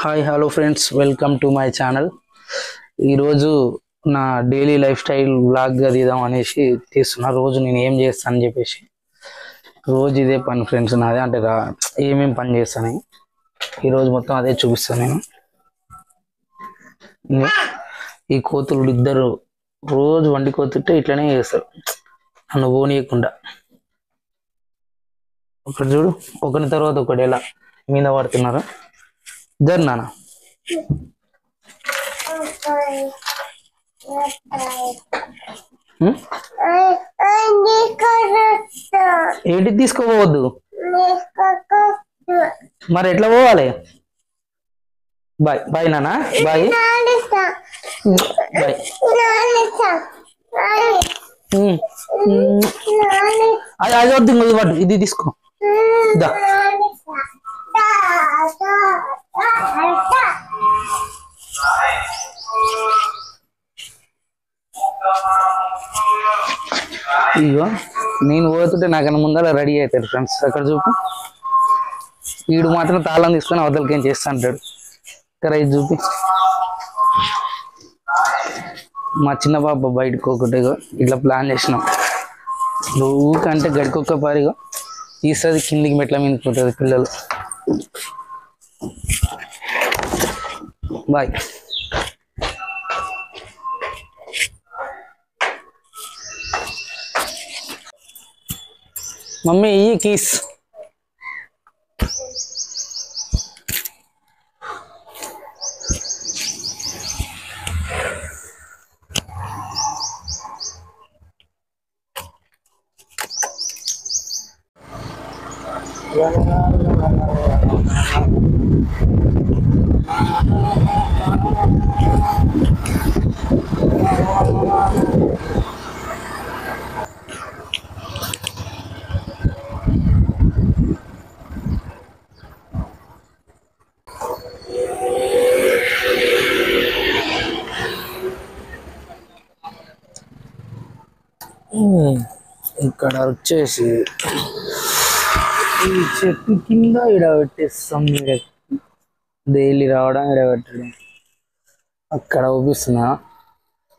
Hi hello friends, welcome to my channel. ఈరోజు నా daily life style వ్లాగ్గా తీద్దాం అనేసి తీస్తున్నా. రోజు నేను ఏం చేస్తాను అని చెప్పేసి రోజు ఇదే పని ఫ్రెండ్స్ నాదే. అంటే ఏమేమి పని చేస్తాను ఈరోజు మొత్తం అదే చూపిస్తాను నేను. ఈ కోతులు ఇద్దరు రోజు వండి కోతుంటే ఇట్లనే చేస్తారు, నన్ను పోనీయకుండా. ఒకటి చూడు, ఒకరి తర్వాత ఒకటి ఎలా మీద పడుతున్నారు. ఇద్దరు నాన్న ఏంటి తీసుకోపోవద్దు, మరి ఎట్లా పోవాలి? బాయ్ బాయ్ నాన్న, బాయ్ బాయ్. అది అది వద్దు, ఇది పట్టు, ఇది తీసుకో. దా ఇగో నేను పోతుంటే నాకన్నా ముందర రెడీ అవుతాడు ఫ్రెండ్స్. అక్కడ చూపు, వీడు మాత్రం తాళం తీసుకొని అవతలకి ఏం చేస్తా అంటాడు. ఇక్కడ ఇది చూపి, మా చిన్న పాప బయటకు ఒకటి ఇట్లా ప్లాన్ చేసినాం. ఊకంటే గడికొక్క పారిగా తీస్తుంది, కిందికి మెట్ల మీదకి పోతుంది పిల్లలు. బాయ్. మమ్మీ ఈ కీస్. ఇక్కడ వచ్చేసి ఈ చెట్టు కింద ఇడ పెట్టేస్తాం. డైలీ రావడం ఇడ పెట్టడం. అక్కడ ఊపిస్తున్నా,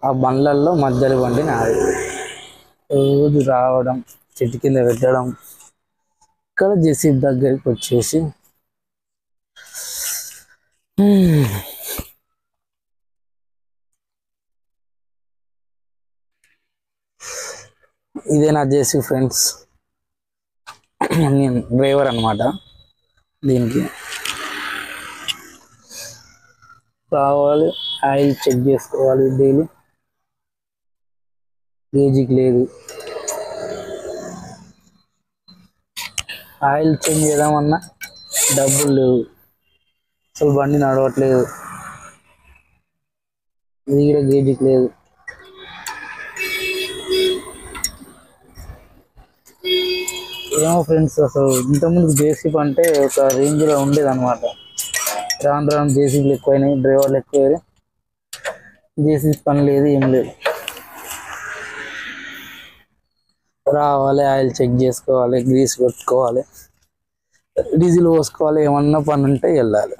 ఆ బండ్లల్లో మధ్యలో బండి నాది. రోజు రావడం, చెట్టు కింద పెట్టడం. ఇక్కడ జేసీ దగ్గరికి వచ్చేసి ఇదే నా జేసీ ఫ్రెండ్స్. నేను డ్రైవర్ అనమాట దీనికి. రావాలి, ఆయిల్ చెక్ చేసుకోవాలి డైలీ. గేజీకి లేదు, ఆయిల్ చేంజ్ చేద్దామన్నా డబ్బులు లేవు, అసలు బండి నడవట్లేదు. ఇది కూడా గేజీకి లేదు. ఏమో ఫ్రెండ్స్, అసలు ఇంతకుముందు జేసీబీ అంటే ఒక రేంజ్లో ఉండేది అనమాట. రాను రాను జేసీబీలు ఎక్కువైనాయి, డ్రైవర్లు ఎక్కువైనాయి, జేసీబీ పని లేదు, ఏం లేదు. రావాలి, ఆయిల్ చెక్ చేసుకోవాలి, గ్రీస్ కొట్టుకోవాలి, డీజిల్ పోసుకోవాలి, ఏమన్నా పని ఉంటే వెళ్ళాలి.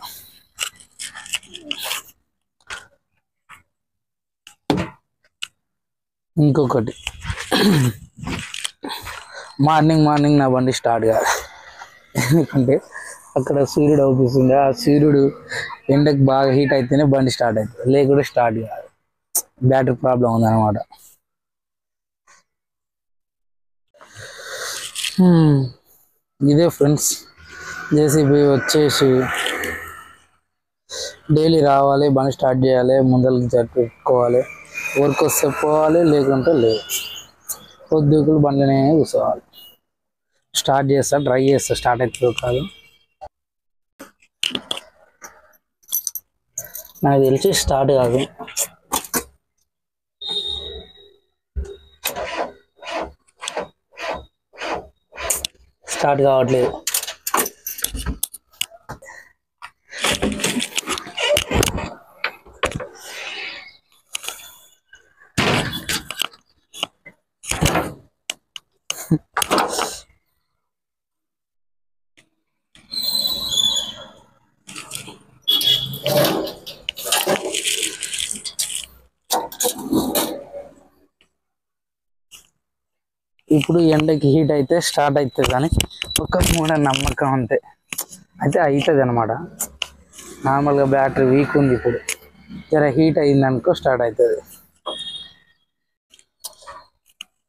ఇంకొకటి, మార్నింగ్ నా బండి స్టార్ట్ కాదు. ఎందుకంటే అక్కడ సూర్యుడు అవుపిస్తుంది, ఆ సూర్యుడు ఎండకు బాగా హీట్ అయితేనే బండి స్టార్ట్ అవుతుంది, లేకుంటే స్టార్ట్ కాదు. బ్యాటరీ ప్రాబ్లం ఉందన్నమాట. ఇదే ఫ్రెండ్స్, జేసీబీ వచ్చేసి డైలీ రావాలి, బండి స్టార్ట్ చేయాలి, ముందరికి జరుపుకోవాలి, వర్క్ వస్తే పోవాలి, లేకుంటే లేదు. పొద్దుకులు బండినే కూర్చోవాలి. స్టార్ట్ చేస్తా, ట్రై చేస్తా, స్టార్ట్ అవుతుందో కాదు. నాకు తెలిసి స్టార్ట్ కాదు. స్టార్ట్ కావట్లేదు. ఇప్పుడు ఎండకి హీట్ అయితే స్టార్ట్ అవుతుంది కానీ ఒక మూఢ నమ్మకం అంతే, అయితే అవుతుంది అనమాట. నార్మల్గా బ్యాటరీ వీక్ ఉంది, ఇప్పుడు జర హీట్ అయిందనుకో స్టార్ట్ అవుతుంది.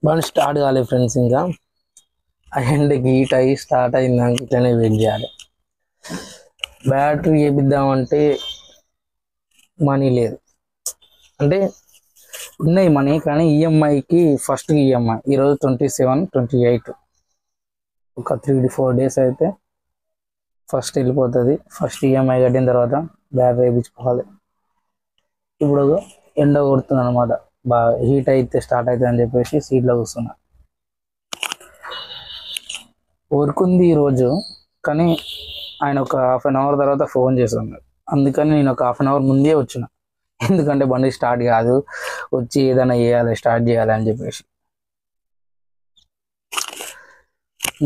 బండి స్టార్ట్ కాలేదు ఫ్రెండ్స్, ఇంకా ఆ ఎండకి హీట్ అయ్యి స్టార్ట్ అయిందాక ఇట్లనే వెయిట్ చేయాలి. బ్యాటరీ వేపిద్దామంటే మనీ లేదు, అంటే ఉన్నాయి మనీ కానీ ఈఎంఐకి ఫస్ట్ ఈఎంఐ ఈరోజు 27, 28, ఒక 3-4 days అయితే ఫస్ట్ వెళ్ళిపోతుంది. ఫస్ట్ ఈఎంఐ కట్టిన తర్వాత బ్యాటరీ వేయించుకోవాలి. ఇప్పుడు ఎండ కొడుతుంది అనమాట, బాగా హీట్ అయితే స్టార్ట్ అవుతుంది అని చెప్పేసి సీట్లో కూర్చున్నా. వర్క్ ఉంది ఈరోజు, కానీ ఆయన ఒక 1/2 hour తర్వాత ఫోన్ చేశాను, అందుకని నేను ఒక 1/2 hour ముందే వచ్చిన. ఎందుకంటే బండి స్టార్ట్ కాదు, వచ్చి ఏదైనా చేయాలి, స్టార్ట్ చేయాలి అని చెప్పేసి.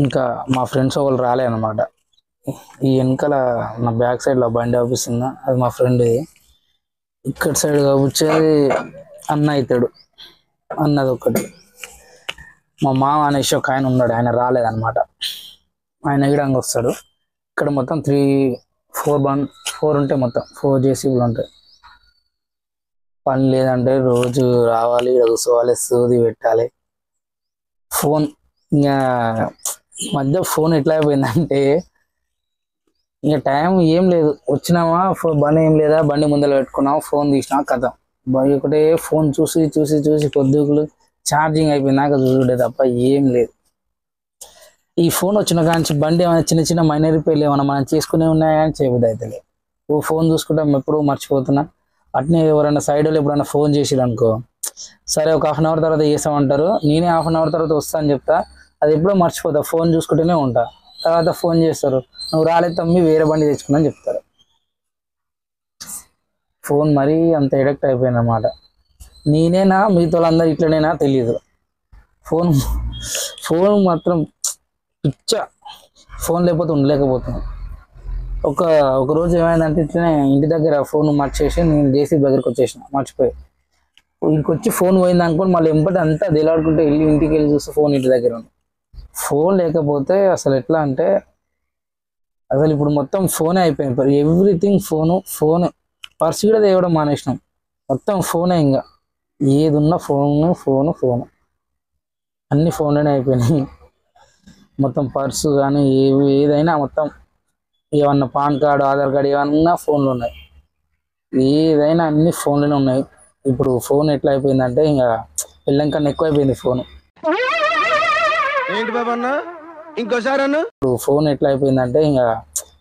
ఇంకా మా ఫ్రెండ్స్ వాళ్ళు రాలే అనమాట. ఈ వెనకాల నా బ్యాక్ సైడ్లో బండి అవుపిస్తుందా, అది మా ఫ్రెండ్. ఇక్కడ సైడ్ వచ్చేది అన్న అవుతాడు, అన్నది ఒకటి. మా మామ అనేసి ఒక ఆయన ఉన్నాడు, ఆయన రాలేదన్నమాట. ఆయన విడంగా వస్తాడు. ఇక్కడ మొత్తం 4 ఉంటాయి, మొత్తం 4 జేసీబీలు ఉంటాయి. పని లేదంటే రోజు రావాలి, కూర్చోవాలి, సూది పెట్టాలి. ఫోన్ ఇంకా ఈ మధ్య ఫోన్ ఎట్లా అయిపోయిందంటే, ఇంకా టైం ఏం లేదు, వచ్చినామా బండి ఏం లేదా, బండి ముందర పెట్టుకున్నామా, ఫోన్ తీసినా కథ ఒకటే ఫోన్ చూసి చూసి చూసి పొద్దుకులు ఛార్జింగ్ అయిపోయిందాక చూసుకుంటే తప్ప ఏం లేదు. ఈ ఫోన్ వచ్చిన కాంచి బండి ఏమైనా చిన్న చిన్న మైనర్ రిపేర్లు ఏమైనా మనం చేసుకునే ఉన్నాయా అని చేయబుద్ది అవుతుంది. ఓ ఫోన్ చూసుకుంటాం, ఎప్పుడూ మర్చిపోతున్నా. అట్నే ఎవరైనా సైడ్ వాళ్ళు ఎప్పుడైనా ఫోన్ చేసిరు అనుకో, సరే ఒక 1/2 hour తర్వాత చేసామంటారు, నేనే 1/2 hour తర్వాత వస్తా అని చెప్తా, అది ఎప్పుడో మర్చిపోతా, ఫోన్ చూసుకుంటూనే ఉంటా. తర్వాత ఫోన్ చేస్తారు, నువ్వు రాలేదు తమ్మి, వేరే బండి తెచ్చుకున్నా అని చెప్తారు. ఫోన్ మరీ అంత ఎడిక్ట్ అయిపోయింది అన్నమాట. నేనేనా మిగతా వాళ్ళందరూ ఇట్లనేనా తెలియదు. ఫోన్ ఫోన్ మాత్రం పిచ్చ, ఫోన్ లేకపోతే ఉండలేకపోతున్నాం. ఒక రోజు ఏమైందంటే ఇట్లనే ఇంటి దగ్గర ఫోన్ మర్చేసి నేను జేసీ దగ్గరికి వచ్చేసిన, మర్చిపోయి ఇంటికి వచ్చి ఫోన్ పోయింది అనుకోని మళ్ళీ ఎంపటి అంతా దేలాడుకుంటే ఇంటికి వెళ్ళి చూస్తే ఫోన్ ఇంటి దగ్గర ఉంది. ఫోన్ లేకపోతే అసలు ఎట్లా అంటే, అసలు ఇప్పుడు మొత్తం ఫోనే అయిపోయింది. ఎవ్రీథింగ్ ఫోన్ పర్స్ కూడా తేవడం మానేసినాం, మొత్తం ఫోనే. ఇంకా ఏది ఉన్నా ఫోన్ అన్ని ఫోన్లోనే అయిపోయినాయి. మొత్తం పర్సు కానీ ఏదైనా మొత్తం, ఏమన్నా పాన్ కార్డు, ఆధార్ కార్డు ఏమన్నా ఫోన్లు ఉన్నాయి, ఏదైనా అన్ని ఫోన్లోనే ఉన్నాయి. ఇప్పుడు ఫోన్ ఎట్లా అయిపోయిందంటే ఇంకా పిల్లం కన్నా ఎక్కువ అయిపోయింది ఫోన్. ఏంటి బాబా అన్న ఇంకోసారి అన్న? ఇప్పుడు ఫోన్ ఎట్లా అయిపోయిందంటే ఇంకా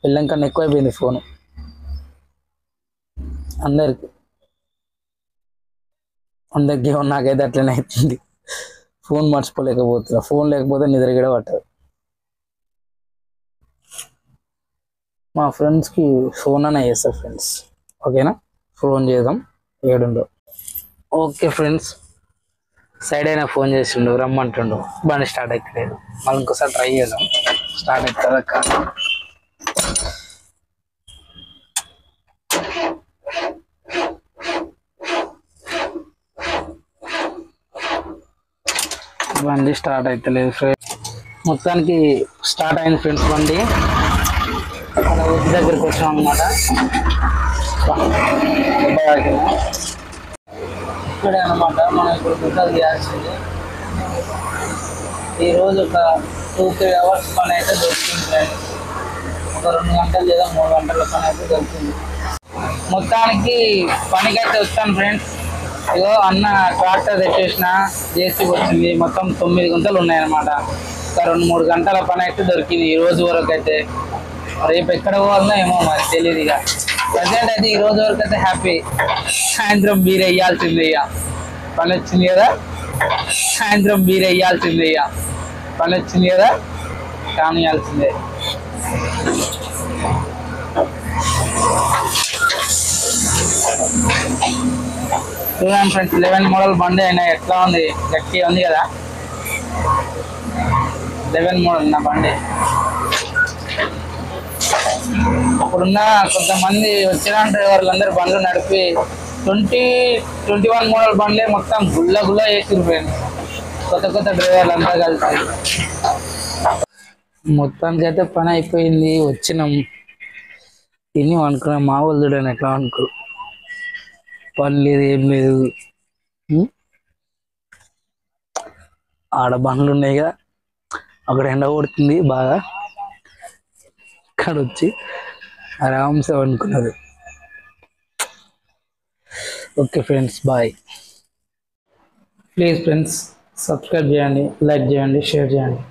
పిల్లం కన్నా ఎక్కువ అయిపోయింది ఫోన్ అందరికి నాకైతే అట్లనే అవుతుంది. ఫోన్ మర్చిపోలేకపోతున్నా, ఫోన్ లేకపోతే నిద్ర కూడా పట్టదు. మా ఫ్రెండ్స్కి ఫోన్ అనే చేస్తారు ఫ్రెండ్స్, ఓకేనా? ఫోన్ చేద్దాం, ఏడుండో. ఓకే ఫ్రెండ్స్, సైడ్ అయినా ఫోన్ చేసిండు, రమ్మంటుండు, బండి స్టార్ట్ అవుతలేదు. మళ్ళీ ఇంకోసారి ట్రై చేద్దాం, స్టార్ట్ అవుతుంది అక్క. బండి స్టార్ట్ అవుతలేదు ఫ్రెండ్స్. మొత్తానికి స్టార్ట్ అయింది ఫ్రెండ్స్ బండి. అక్కడ ఊరి దగ్గరికి వచ్చాం అనమాట. ఇక్కడే అనమాట మనం ఇప్పుడు గుడ్డలు చేయాల్సింది. ఈరోజు ఒక 2-3 hours పని అయితే దొరికింది ఫ్రెండ్స్. ఒక 2 గంటలు లేదా 3 గంటల పని అయితే దొరికింది. మొత్తానికి పనికైతే వచ్చాను ఫ్రెండ్స్. ఇగో అన్న ట్రాక్టర్ తెచ్చేసిన, జేసీబీ వచ్చింది, మొత్తం 9 గుంటలు ఉన్నాయన్నమాట. ఒక 2-3 గంటల పని అయితే దొరికింది ఈ రోజు వరకు అయితే. రేపు ఎక్కడ పోవాలనో ఏమో మరి తెలియదు. ఇక ప్రజెంట్ అయితే ఈ రోజు వరకు అయితే హ్యాపీ. సాయంత్రం బీర్ వేయాల్సిందే, ఇక పని వచ్చింది కదా. సాయంత్రం బీర్ వేయాల్సిందే, ఇక పని వచ్చింది కదా, కానియాల్సిందే. చూడండి ఫ్రెండ్స్, 11 మోడల్ బండి అయినా ఎట్లా ఉంది, గట్టి ఉంది కదా. 11 మోడల్ నా బండి. ఇప్పుడున్న కొంతమంది వచ్చిన డ్రైవర్లందరూ బండ్లు నడిపి 20-21 మోడల్ బండ్లే మొత్తం గుల్ల చేసిరు ఫ్రెండ్స్. కొత్త కొత్త డ్రైవర్లు అంతా కలిసి మొత్తానికి అయితే పని అయిపోయింది. వచ్చినాం, తిని అనుకున్నాం. మా వాళ్ళు చూడండి ఎట్లా అనుకో, పని లేదు ఏం లేదు. ఉం? ఆడ బండ్లు ఉన్నాయి కదా, అక్కడ ఎండ కొడుతుంది బాగా, ఇక్కడ వచ్చి ఆరామ్సే అనుకున్నారు. Okay friends, bye. Please friends subscribe చేయండి, లైక్ చేయండి, షేర్ చేయండి.